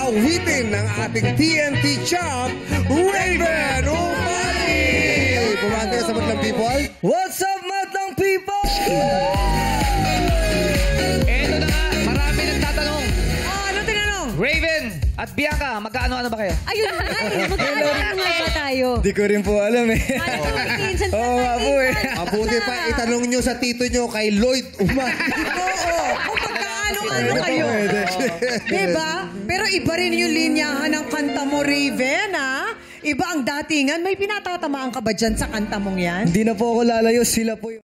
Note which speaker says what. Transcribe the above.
Speaker 1: awitin ng ating TNT champ, Raven Umali! Bumati sa Madlang People. What's up, Madlang People?
Speaker 2: Eto na nga, marami nagtatanong.
Speaker 3: Ano tinanong?
Speaker 2: Raven at Bianca, magkaano-ano ba kayo?
Speaker 3: Ayun na nga eh. Magkano nga ba tayo?
Speaker 1: Di ko rin po alam eh.
Speaker 3: Minsan
Speaker 1: Oo nga po eh. Mabuti pa, itanong nyo sa tito nyo kay Lloyd Umali.
Speaker 3: Oo. Kung magkaano-ano kayo. Diba? Pero iba rin yung linyahan ng kanta mo, Raven, ha? Iba ang datingan. May pinatatamaan ka ba dyan sa kanta mong yan?
Speaker 1: Hindi na po ako lalayo, sila po yung...